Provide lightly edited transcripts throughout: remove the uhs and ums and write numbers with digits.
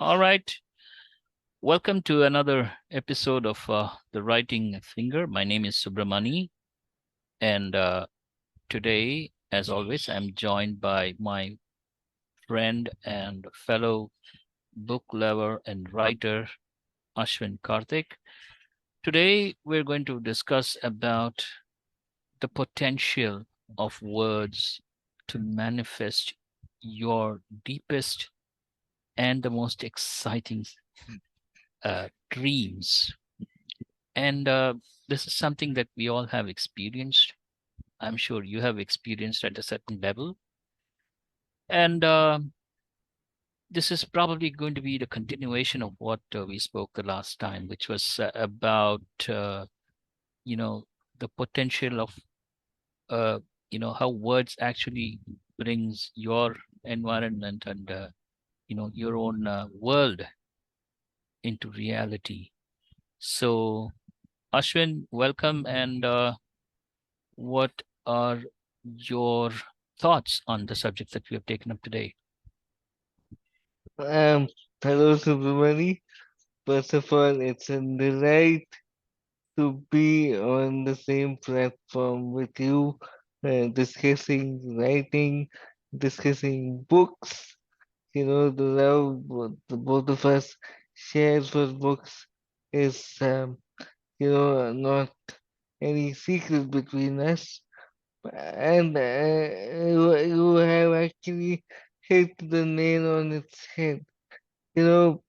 All right. Welcome to another episode of The Writing Finger. My name is Subramani, and today, as always, I'm joined by my friend and fellow book lover and writer, Ashwin Karthik. Today, we're going to discuss about the potential of words to manifest your deepest and the most exciting dreams. And this is something that we all have experienced. I'm sure you have experienced at a certain level. And this is probably going to be the continuation of what we spoke the last time, which was about, you know, the potential of, uh, how words actually brings your environment and, your own world into reality. So, Ashwin, welcome. And what are your thoughts on the subject that we have taken up today? Um, Hello, Subramani. First of all, it's a delight to be on the same platform with you, discussing writing, discussing books. The love the both of us share for books is, not any secret between us. And you have actually hit the nail on its head. You know,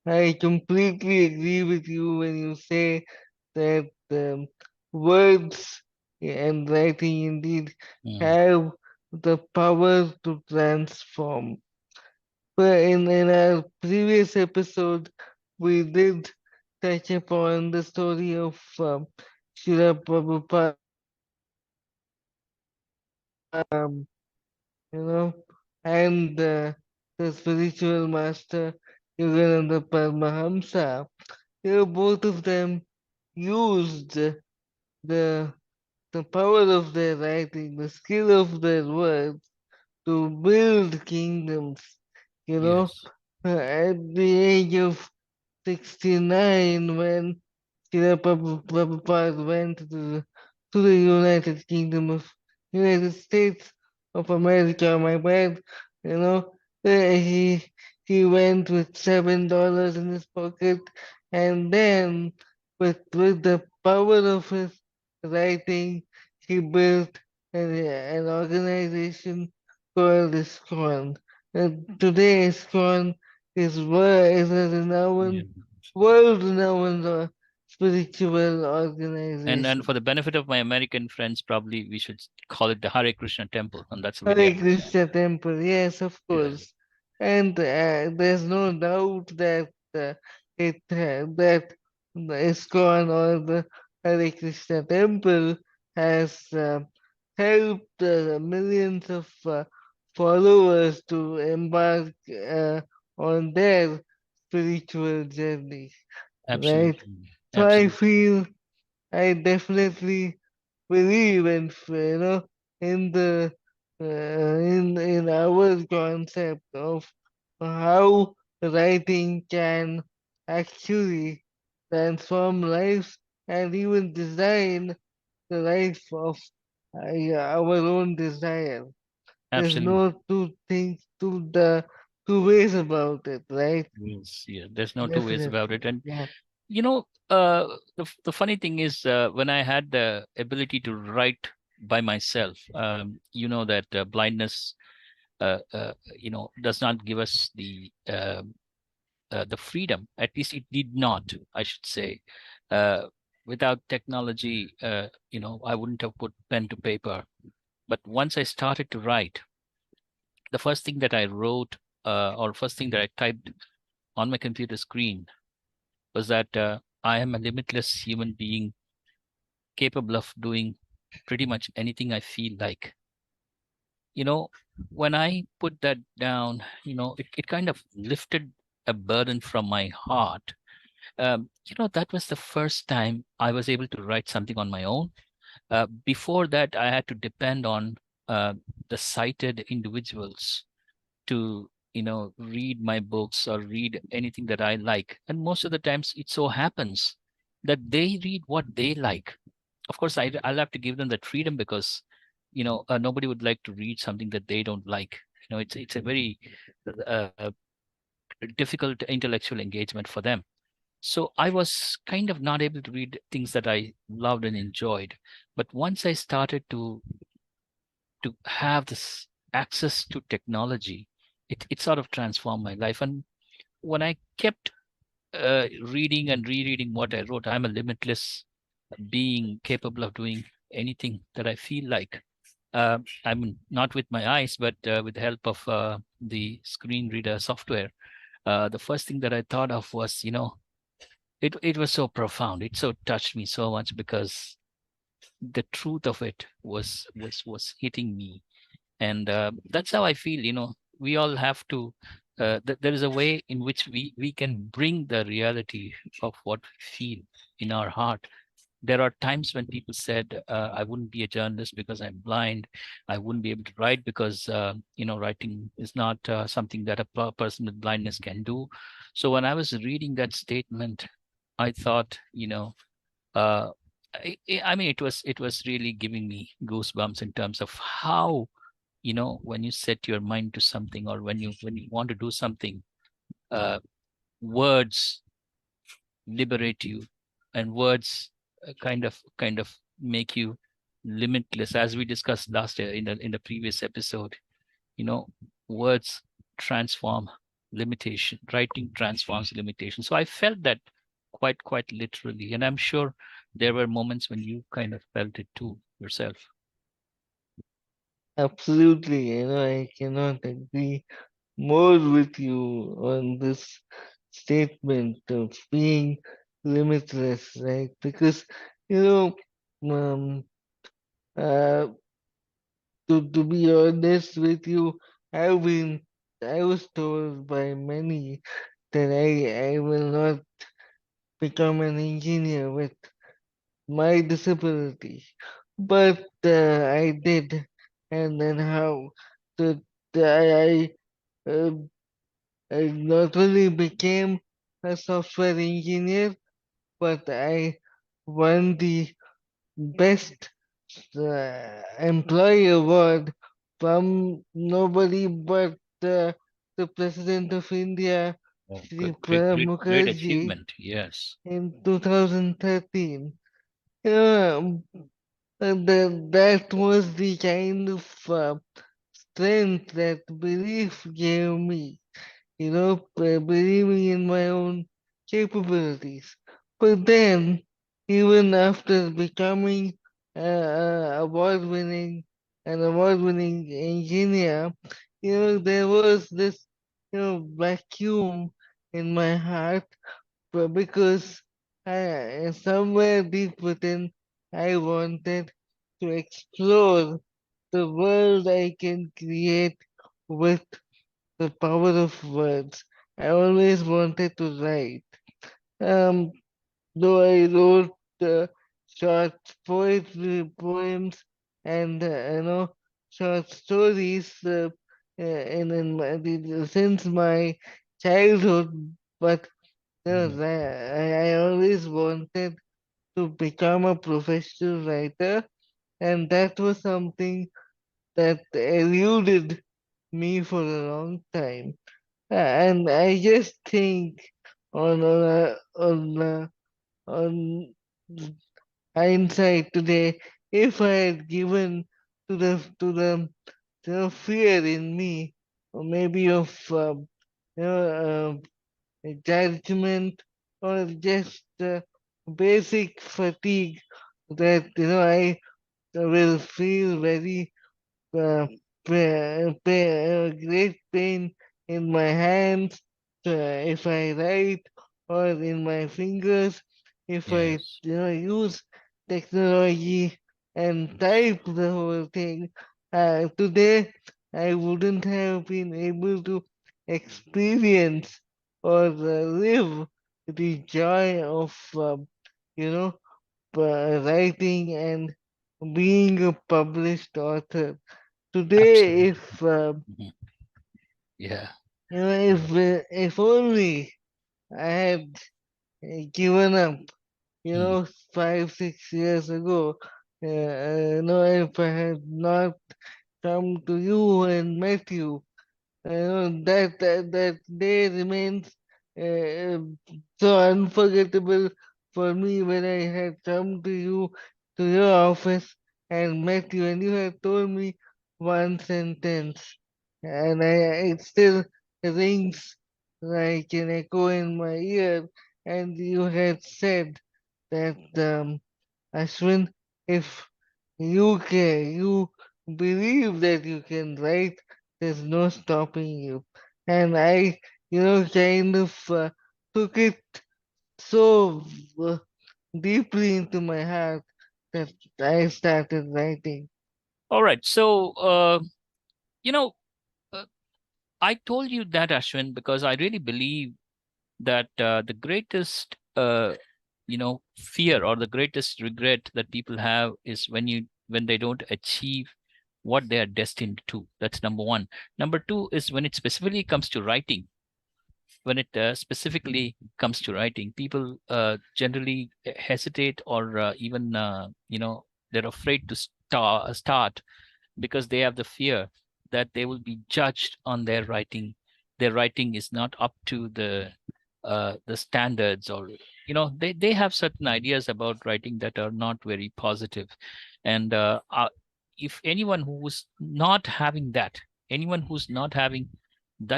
I completely agree with you when you say that words and writing indeed Mm, have the power to transform. But in our previous episode, we did touch upon the story of Srila Prabhupada, um, you know, and the spiritual master Yogananda Paramahamsa. Both of them used the the power of their writing, the skill of their words to build kingdoms. You know, yes, at the age of 69, when Prabhupada went to the United Kingdom of United States of America, my bad, you know, he went with $7 in his pocket, and then with the power of his writing, he built an organization called ISKCON. And today ISKCON is a yeah. renowned, world-renowned spiritual And organization. for the benefit of my American friends, probably we should call it the Hare Krishna Temple, and that's in Hare India. Krishna temple, yes, of Yeah. course. And there's no doubt that that the ISKCON or the Hare Krishna temple has helped millions of followers to embark on their spiritual journey, right? Absolutely. So I Absolutely. feel I definitely believe in the in our concept of how writing can actually transform lives and even design the life of our own desire. There's Absolutely. no two ways about it, right? Yes, yeah. There's no two ways about it. Definitely. And Yeah. the funny thing is, when I had the ability to write by myself, you know that blindness, does not give us the freedom. At least it did not, I should say. Uh, Without technology, I wouldn't have put pen to paper. But once I started to write, the first thing that I wrote, or first thing that I typed on my computer screen was that I am a limitless human being capable of doing pretty much anything I feel like. You know, when I put that down, it kind of lifted a burden from my heart. That was the first time I was able to write something on my own. Before that, I had to depend on the sighted individuals to read my books or read anything that I like. And most of the times it so happens that they read what they like. Of course, I'll have to give them that freedom because, nobody would like to read something that they don't like. It's a very uh, difficult intellectual engagement for them. So I was kind of not able to read things that I loved and enjoyed. But once I started to have this access to technology, it sort of transformed my life. And when I kept reading and rereading what I wrote, I'm a limitless being capable of doing anything that I feel like. I mean, not with my eyes, but with the help of the screen reader software. The first thing that I thought of was, it was so profound. It so touched me so much because the truth of it was hitting me, and that's how I feel. We all have to. There is a way in which we can bring the reality of what we feel in our heart. There are times when people said, I wouldn't be a journalist because I'm blind. I wouldn't be able to write because writing is not something that a person with blindness can do. So when I was reading that statement, I thought, uh, I mean, it was really giving me goosebumps in terms of how, when you set your mind to something, or when you want to do something, uh, words liberate you, and words kind of make you limitless, as we discussed last year in the previous episode. you know Words transform limitation. Writing transforms limitation. So I felt that quite literally, and I'm sure there were moments when you kind of felt it too yourself. Absolutely, I cannot agree more with you on this statement of being limitless, right? Because, you know, um, uh, to be honest with you, I've been, I was told by many that I will not become an engineer with my disability, but I did, and then how that I I not only became a software engineer, but I won the best employee award from nobody but the President of India, Oh, Shri good. Great, Pranab great, great Mukherjee, achievement. Yes. in 2013. Yeah, that was the kind of strength that belief gave me, believing in my own capabilities. But then, even after becoming an award-winning engineer, there was this, vacuum in my heart, but because somewhere deep within, I wanted to explore the world I can create with the power of words. I always wanted to write. Um, though I wrote short poetry poems and short stories since my childhood, but Mhm. I always wanted to become a professional writer, and that was something that eluded me for a long time. And I just think on hindsight today, if I had given to the fear in me, or maybe of you know judgment, or just basic fatigue, that I will feel very uh, great pain in my hands if I write, or in my fingers if I Yes. use technology and type the whole thing. Today I wouldn't have been able to experience or live the joy of you know writing and being a published author. Today, Absolutely. if Mhm. Yeah. if only I had given up, you Mm, know, 5, 6 years ago, if I had not come to you and met you, that day remains uh, so unforgettable for me when I had come to you to your office and met you, and you had told me one sentence, and it still rings like an echo in my ear. And you had said that, Ashwin, if you believe that you can write, there's no stopping you. And I, kind of took it so uh, deeply into my heart that I started writing. all right. So, you know, uh, I told you that, Ashwin, because I really believe that the greatest, fear or the greatest regret that people have is when they don't achieve what they are destined to. That's number one. Number two is when it specifically comes to writing. When it specifically comes to writing, people generally hesitate or even they're afraid to start because they have the fear that they will be judged on their writing. Their writing is not up to the standards, or they have certain ideas about writing that are not very positive. And if anyone who's not having that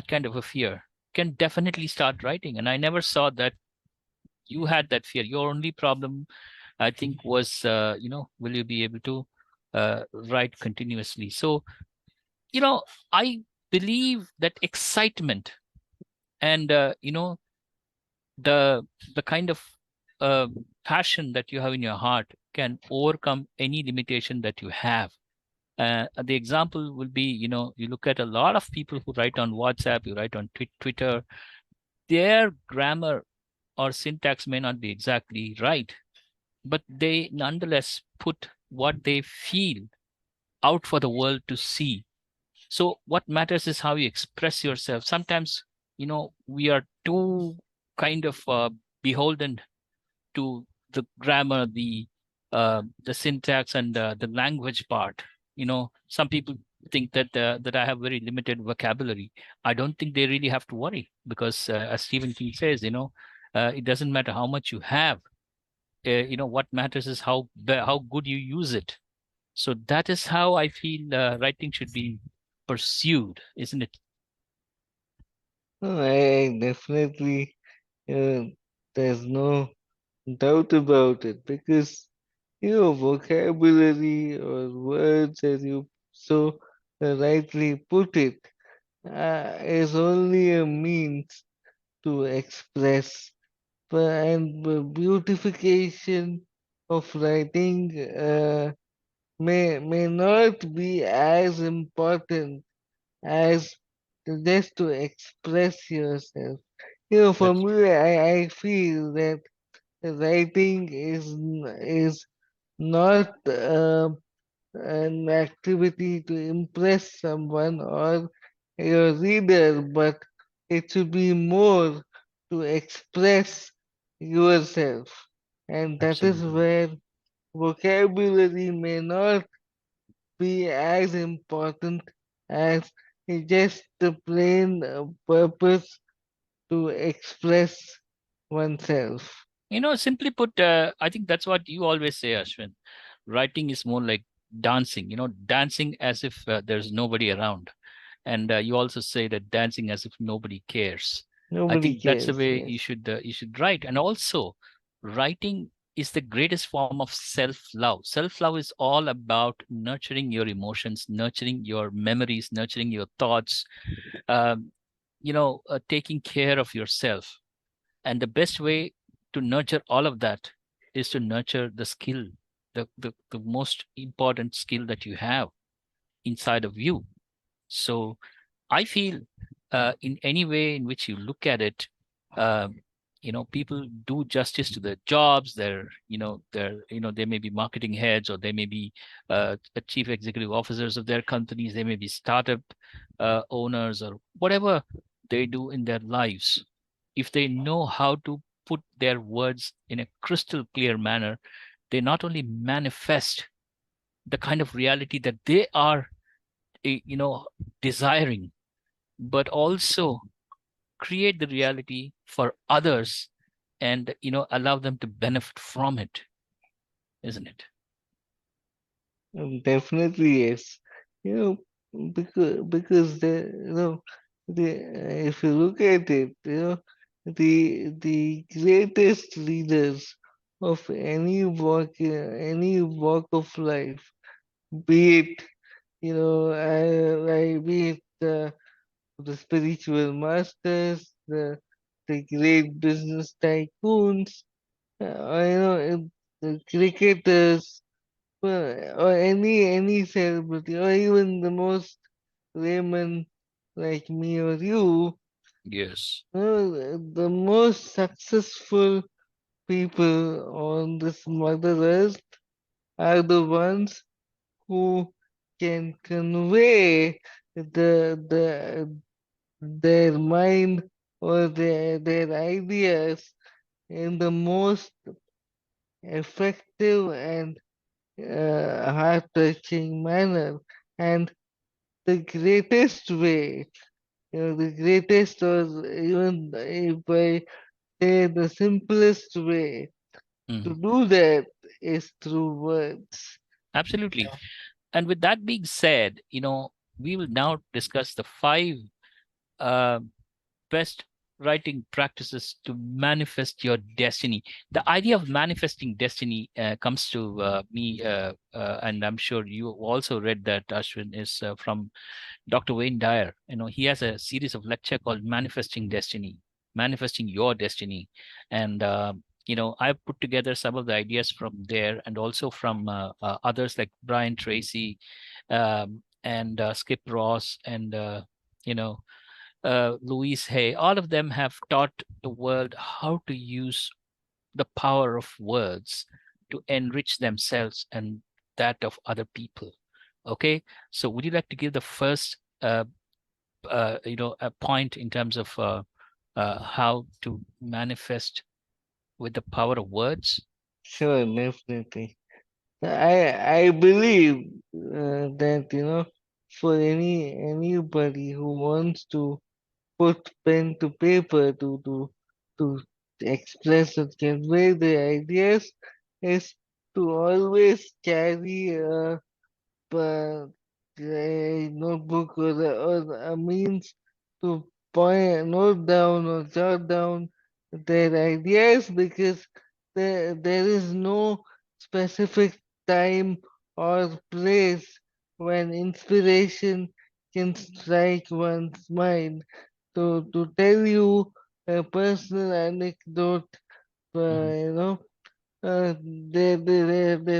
kind of a fear can definitely start writing. And I never saw that you had that fear. Your only problem, I think, was will you be able to write continuously? So I believe that excitement and the kind of uh, passion that you have in your heart can overcome any limitation that you have. The example will be, you look at a lot of people who write on WhatsApp, you write on Twitter, their grammar or syntax may not be exactly right, but they nonetheless put what they feel out for the world to see. So what matters is how you express yourself. Sometimes, we are too kind of beholden to the grammar, the syntax, and the language part. Some people think that I have very limited vocabulary. I don't think they really have to worry, because as Stephen King says, it doesn't matter how much you have. What matters is how good you use it. So that is how I feel writing should be pursued, isn't it? No, I definitely, uh, there's no doubt about it because vocabulary or words, as you so rightly put it, is only a means to express. And the beautification of writing may not be as important as just to express yourself. For That's me, I feel that writing is not an activity to impress someone or your reader, but it should be more to express yourself. And that is absolutely. where vocabulary may not be as important as just the plain purpose to express oneself. Simply put, I think that's what you always say, Ashwin. Writing is more like dancing, dancing as if there's nobody around. And you also say that dancing as if nobody cares. I Nobody think that's the cares, way yes. you should write. And also, writing is the greatest form of self-love. Self-love is all about nurturing your emotions, nurturing your memories, nurturing your thoughts, taking care of yourself. And the best way to nurture all of that is to nurture the skill, the most important skill that you have inside of you. So I feel in any way in which you look at it, um, people do justice to their jobs. They may be marketing heads, or they may be chief executive officers of their companies. They may be startup owners, or whatever they do in their lives, if they know how to put their words in a crystal clear manner, they not only manifest the kind of reality that they are, you know, desiring, but also create the reality for others and, you know, allow them to benefit from it, isn't it? Definitely yes. You know, because the if you look at it, the greatest leaders of any walk of life, be it be it the spiritual masters, the great business tycoons, the cricketers, or any celebrity, or even the most layman like me or you, Yes. the most successful people on this Mother Earth are the ones who can convey the their mind or their ideas in the most effective and heart-touching manner. And the greatest way, the greatest, or even if I say the simplest way to Mhm. do that is through words. Absolutely. And with that being said, you know, we will now discuss the five uh, best writing practices to manifest your destiny. The idea of manifesting destiny comes to me, and I'm sure you also read that, Ashwin, is from Dr. Wayne Dyer. You know, he has a series of lecture called Manifesting Destiny, Manifesting Your Destiny. And, you know, I put together some of the ideas from there and also from others like Brian Tracy, and Skip Ross, and, you know, Louise Hay. All of them have taught the world how to use the power of words to enrich themselves and that of other people. Okay, so would you like to give the first, you know, a point in terms of how to manifest with the power of words? Sure, definitely. I believe that for anybody who wants to put pen to paper to express or convey the ideas is to always carry uh, a notebook or a means to note down or jot down their ideas, because there is no specific time or place when inspiration can strike one's mind. To tell you a personal anecdote, Hmm. you know, there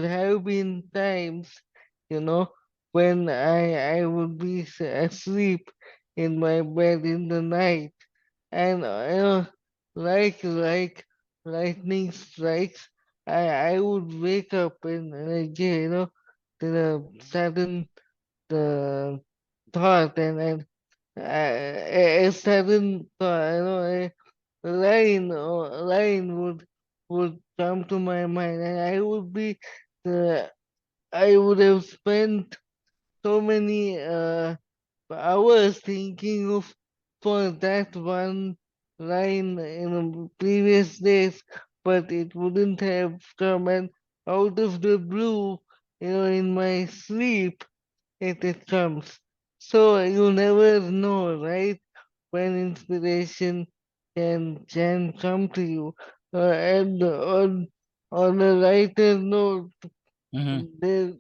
have been times, you know, when I would be asleep in my bed in the night, and like lightning strikes, I would wake up and again, the sudden the thought, and a sudden thought, a line would come to my mind, and uh, I would have spent so many hours thinking of for that one line in the previous days, but it wouldn't have come, and out of the blue, in my sleep, it comes. So you never know, right? When inspiration can come to you. And on a lighter note, Hmm. there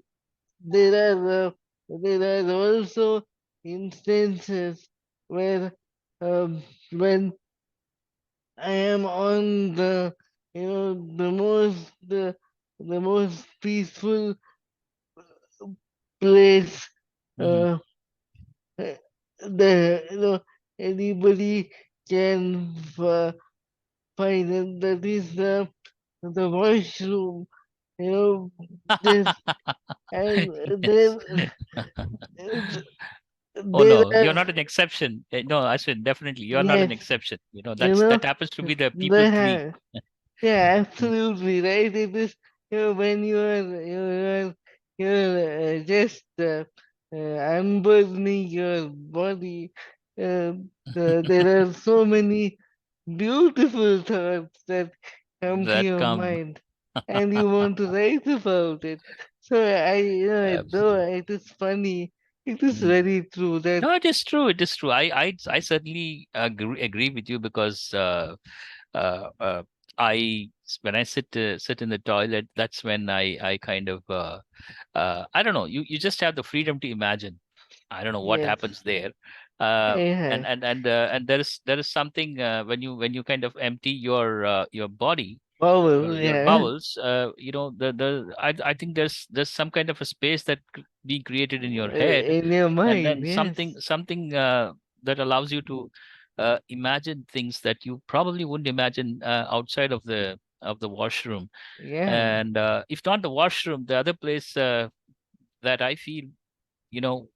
there are there are also instances where when I am on the most peaceful place, Hmm. uh, the anybody can find it. That is the washroom. You know, this and then Oh there no, you're are, not an exception. No, I said definitely you're not an yes, exception. you That know, happens to be the people three. there yeah, Mm. absolutely right. It is, when you're just unburdening your body. There are so many beautiful thoughts that come to That your come. mind, and you want to write about it. So though Absolutely. it is funny, it is Mm. very true that No, it is true. It is true. I certainly agree with you because uh, uh, when I sit in the toilet, that's when I kind of I don't know. You just have the freedom to imagine. I don't know what yes, happens there. yeah, And there is something when you kind of empty your body, power, your yeah, bowels, I think there's some kind of a space that being created in your head, in your and mind, then yes, something that allows you to imagine things that you probably wouldn't imagine outside of the washroom. yeah. And if not the washroom, the other place that I feel, you know,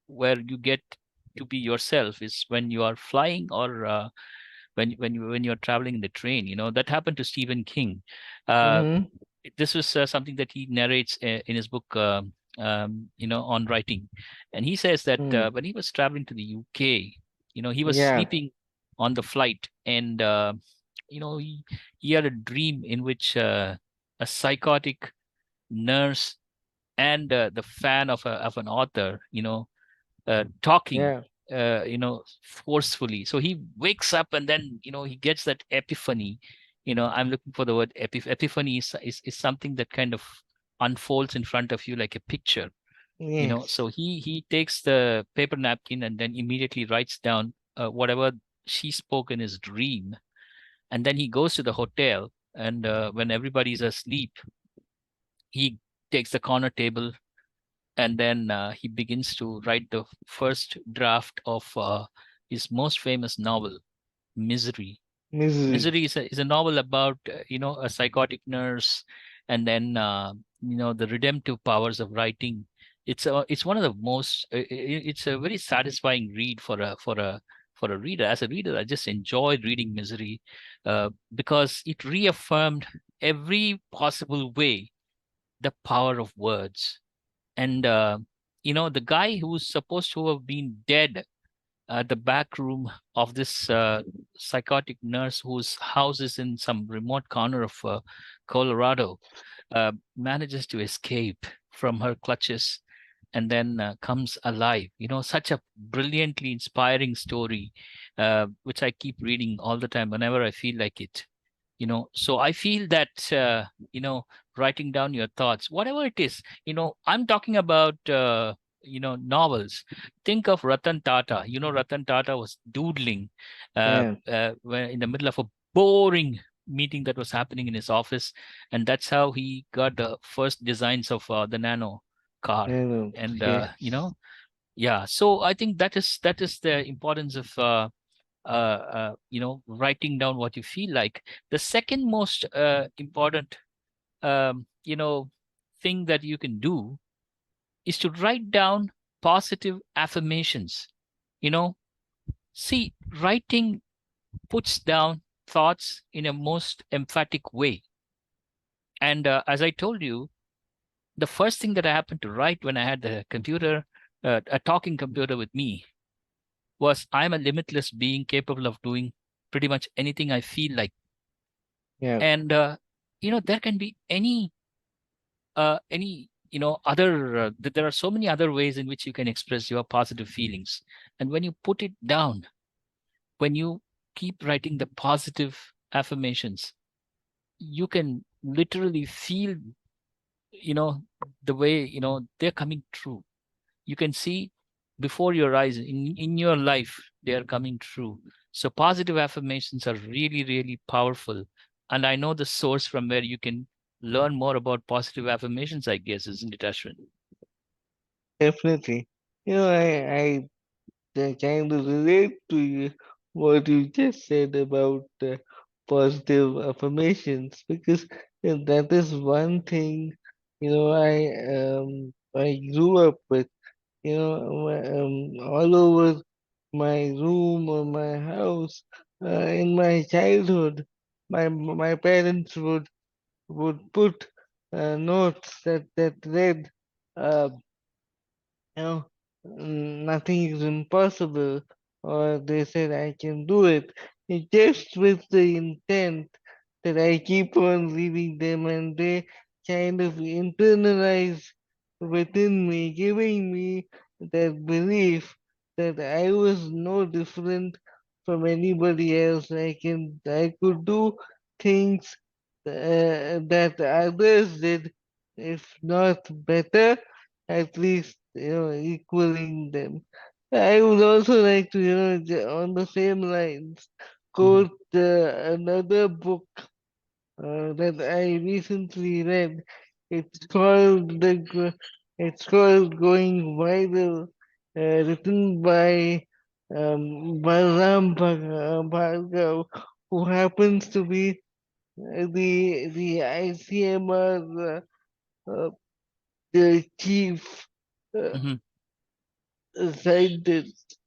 where you get to be yourself is when you are flying, or when you're traveling in the train. That happened to Stephen King. uh, Mm-hmm. this was something that he narrates in his book, on writing. And he says that Mm. when he was traveling to the UK, he was Yeah, sleeping on the flight. And he had a dream in which a psychotic nurse and the fan of an author, talking, yeah, forcefully. So he wakes up, and then he gets that epiphany. I'm looking for the word epiphany is something that kind of unfolds in front of you like a picture. yes, So he takes the paper napkin and then immediately writes down whatever she spoke in his dream. And then he goes to the hotel, and when everybody's asleep, he takes the corner table, and then he begins to write the first draft of his most famous novel, Misery. misery. Misery is a novel about a psychotic nurse, and then the redemptive powers of writing. It's one of the most it's a very satisfying read for a reader. As a reader, I just enjoyed reading Misery because it reaffirmed every possible way the power of words. And the guy who's supposed to have been dead at the back room of this psychotic nurse whose house is in some remote corner of Colorado manages to escape from her clutches, and then comes alive. Such a brilliantly inspiring story, which I keep reading all the time whenever I feel like it. So I feel that writing down your thoughts, whatever it is. I'm talking about novels. Think of Ratan Tata. Ratan Tata was doodling Yeah, in the middle of a boring meeting that was happening in his office, and that's how he got the first designs of the nano car. I know. And Yes, yeah, so I think that is the importance of writing down what you feel like. The second most important, thing that you can do is to write down positive affirmations. You know, See, writing puts down thoughts in a most emphatic way. And as I told you, the first thing that I happened to write when I had the computer, a talking computer with me, was I'm a limitless being capable of doing pretty much anything I feel like. yeah, And there can be any other there are so many other ways in which you can express your positive feelings. And when you put it down, when you keep writing the positive affirmations, you can literally feel you know the way they're coming true. You can see before your eyes, in your life, they are coming true. So positive affirmations are really, really powerful. And I know the source from where you can learn more about positive affirmations, I guess, isn't it, Ashwin? definitely. I kind of relate to you, what you just said about positive affirmations, because that is one thing I grew up with. all over my room or my house. In my childhood, my parents would put notes that read, uh, you know, nothing is impossible, or they said I can do it. It's just with the intent that I keep on reading them, and they kind of internalize within me, giving me that belief that I was no different from anybody else. I could do things that others did, if not better, at least equaling them. I would also like to, on the same lines, Mhm. quote another book that I recently read. It's called it's called Going Viral, written by Bhargav, who happens to be the ICMR uh, the chief uh, Mhm. scientist.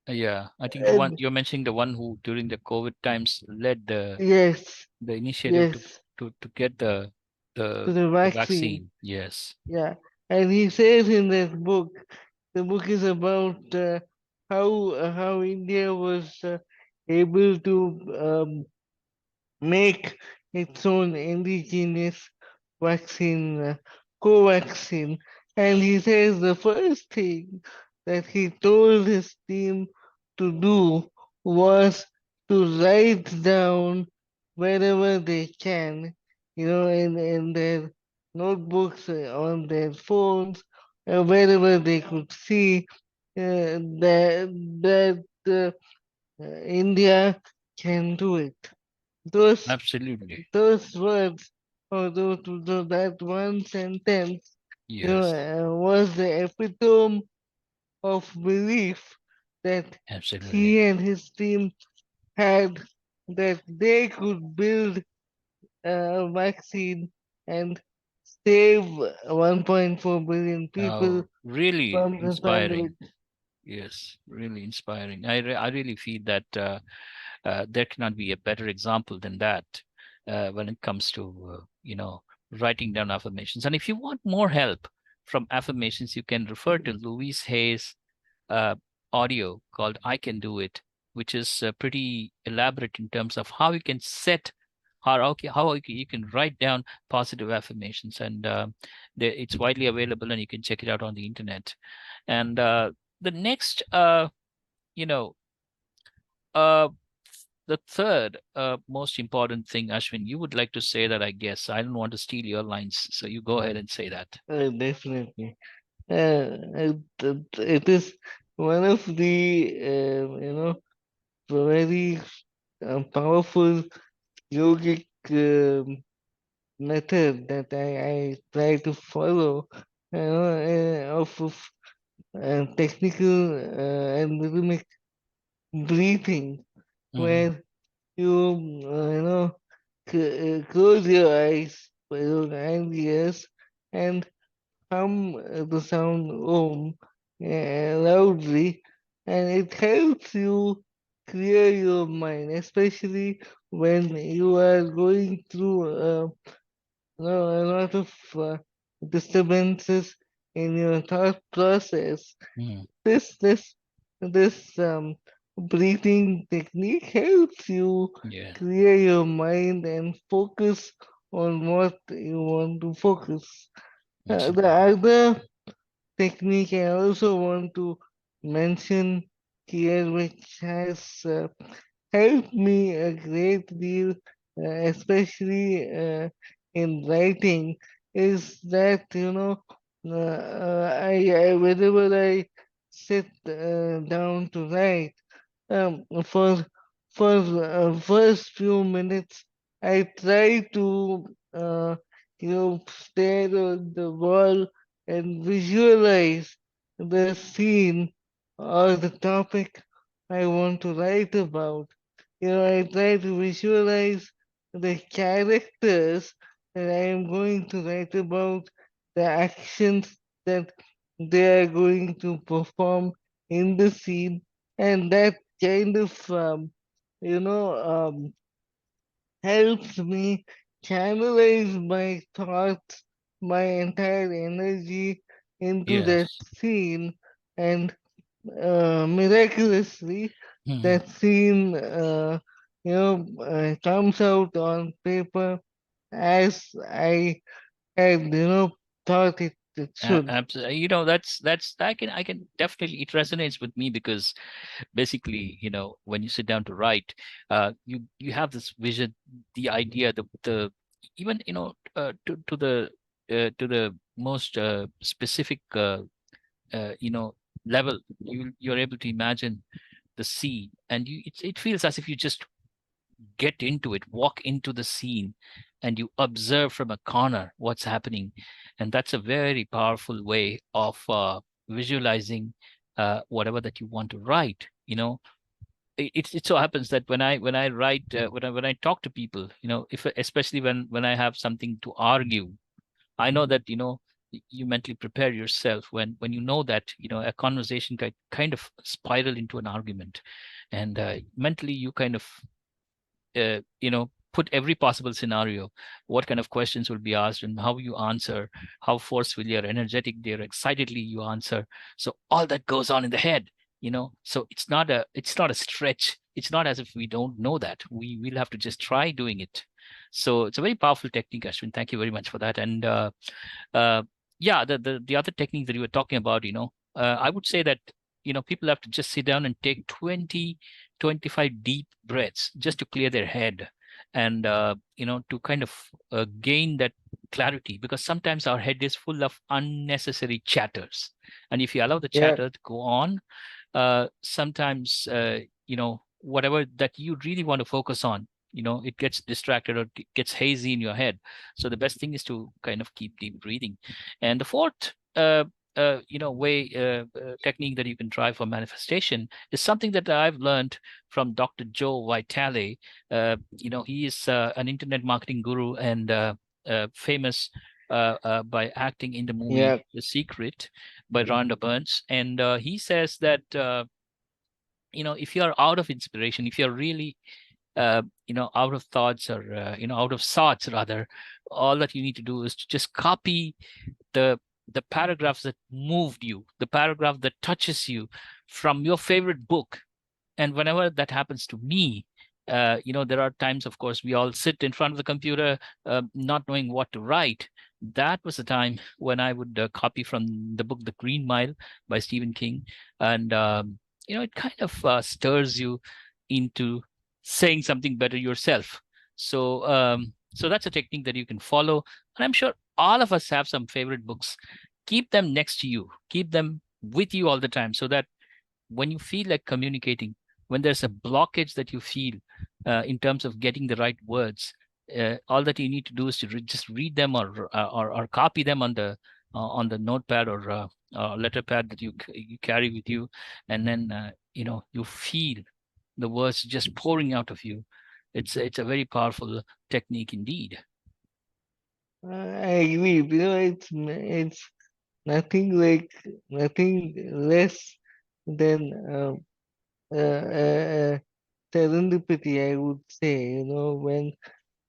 Yeah, I think the one And you're mentioning, the one who during the COVID times led yes, the initiative yes, to get to the the the vaccine. vaccine. Yes. Yeah, and he says in that book, the book is about how India was able to make its own indigenous vaccine, Covaxin. And he says the first thing that he told his team to do was to write down wherever they can, in their notebooks, on their phones, wherever they could see that India can do it. Those Absolutely. those words, or that one sentence, Yes. was the epitome of belief that Absolutely. he and his team had, that they could build a vaccine and save 1.4 billion people Oh, really from the inspiring. pandemic. Yes, really inspiring. I really feel that there cannot be a better example than that when it comes to writing down affirmations. And if you want more help from affirmations, you can refer to Louise Hay's uh, audio called "I Can Do It," which is pretty elaborate in terms of how you can set how you can write down positive affirmations, and it's widely available, and you can check it out on the internet. And the next, you know, uh, the third most important thing, Ashwin, you would like to say that, I guess. I don't want to steal your lines, so you go ahead and say that. Definitely. It is one of the, very powerful yogic method that I try to follow, of technical and rhythmic breathing, Hmm. where you, close your eyes, and ears, and hum the sound Om loudly, and it helps you clear your mind, especially when you are going through a lot of disturbances in your thought process. Hmm. This this this breathing technique helps you Yeah, clear your mind and focus on what you want to focus. The absolutely. other technique I also want to mention here, which has helped me a great deal, especially in writing, is that I whenever I sit down to write, for first few minutes, I try to stare at the wall and visualize the scene or the topic I want to write about. I try to visualize the characters that I am going to write about, the actions that they are going to perform in the scene, and that kind of you know helps me channelize my thoughts, my entire energy into that Yes. scene, and miraculously, Mhm. that scene, comes out on paper as I had, thought it should. Absolutely. That's I can definitely, it resonates with me because basically, when you sit down to write, you have this vision, the idea, the even, to the most specific level, you're able to imagine the scene, and it feels as if you just get into it, walk into the scene, and you observe from a corner what's happening. And that's a very powerful way of visualizing whatever that you want to write. It so happens that when I write, when I talk to people, if especially when I have something to argue, I know that you mentally prepare yourself when you know that a conversation kind of spiral into an argument, and mentally you kind of put every possible scenario, what kind of questions will be asked and how you answer, how forcefully or energetically or excitedly you answer. So all that goes on in the head. So it's not a stretch. It's not as if we don't know that. We will have to just try doing it. So it's a very powerful technique, Ashwin. Thank you very much for that. And uh, yeah, the other technique that you were talking about, I would say that people have to just sit down and take 20-25 deep breaths just to clear their head, and to kind of gain that clarity, because sometimes our head is full of unnecessary chatters, and if you allow the Yeah, chatter to go on, sometimes whatever that you really want to focus on, it gets distracted or gets hazy in your head. So the best thing is to kind of keep deep breathing. And the fourth way technique that you can try for manifestation is something that I've learned from Dr. Joe Vitale. He is an internet marketing guru and famous by acting in the yeah. movie The Secret by Rhonda Burns. And he says that if you're out of inspiration, if you're really out of thoughts, or out of sorts rather, all that you need to do is to just copy the the paragraphs that moved you, the paragraph that touches you from your favorite book. And whenever that happens to me, there are times, of course, we all sit in front of the computer, not knowing what to write. That was the time when I would copy from the book The Green Mile by Stephen King. And it kind of stirs you into saying something better yourself. So that's a technique that you can follow. And I'm sure all of us have some favorite books. Keep them next to you, keep them with you all the time, so that when you feel like communicating, when there's a blockage that you feel in terms of getting the right words, all that you need to do is to just read them, or copy them on the notepad, or letter pad that you carry with you, and then you feel the words just pouring out of you. It's a very powerful technique indeed. I agree. It's nothing less than serendipity, I would say.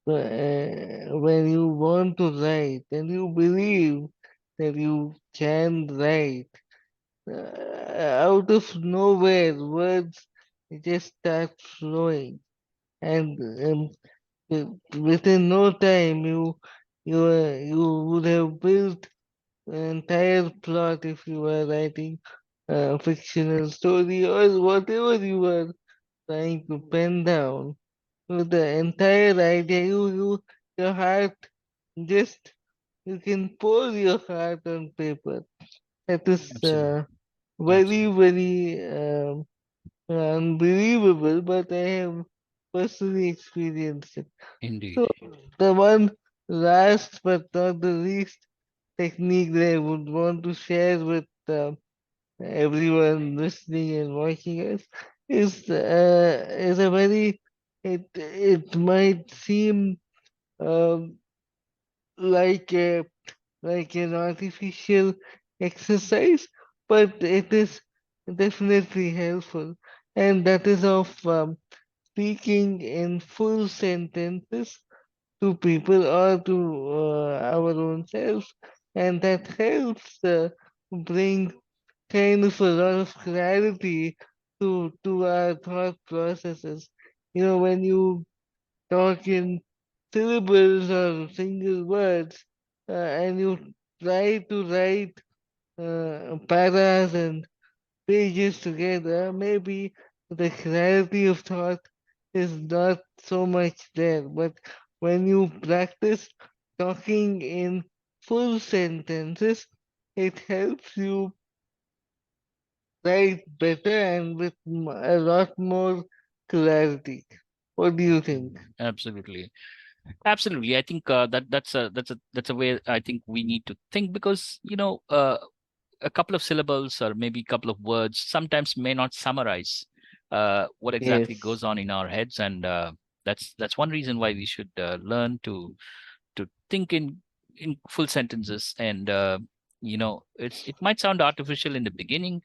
When you want to write and you believe that you can write, out of nowhere, words just start flowing, and within no time, you would have built an entire plot if you were writing a fictional story or whatever you were trying to pen down. With the entire idea, your heart just you can pour your heart on paper. That is Absolutely. very, Absolutely. very unbelievable, but I have personally experienced it. Indeed. So, the one last but not the least technique that I would want to share with everyone listening and watching us is a very it might seem um, like a like an artificial exercise, but it is definitely helpful. And that is of speaking in full sentences to people or to our own selves, and that helps bring kind of a lot of clarity to our thought processes. You know, when you talk in syllables or single words, and you try to write paras and pages together, maybe the clarity of thought is not so much there. But when you practice talking in full sentences, it helps you write better and with a lot more clarity. What do you think? Absolutely. Absolutely. I think that's a way I think we need to think, because a couple of syllables or maybe a couple of words sometimes may not summarize what exactly Yes, goes on in our heads, and that's one reason why we should learn to think in full sentences. And it might sound artificial in the beginning,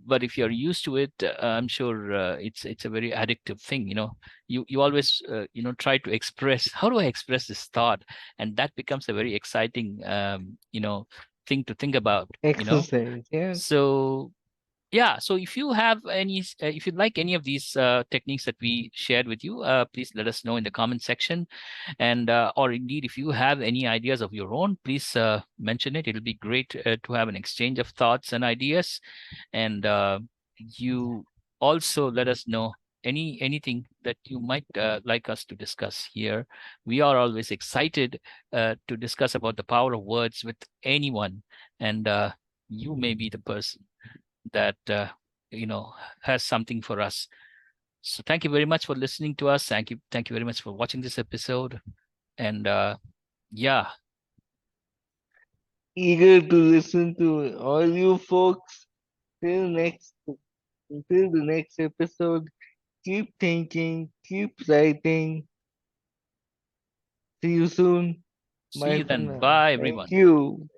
but if you're used to it, I'm sure it's a very addictive thing. You always try to express, how do I express this thought, and that becomes a very exciting thing to think about. exercise. Yeah. So yeah, so if you have if you'd like any of these techniques that we shared with you, please let us know in the comment section. And or indeed, if you have any ideas of your own, please mention it. It'll be great to have an exchange of thoughts and ideas. And you also let us know anything that you might like us to discuss here. We are always excited to discuss about the power of words with anyone. And you may be the person that you know has something for us. So thank you very much for listening to us. Thank you very much for watching this episode. And yeah, Eager to listen to all you folks. Till next, until the next episode. Keep thinking, keep writing. See you soon. see Bye you for then. now. Bye Thank everyone. you.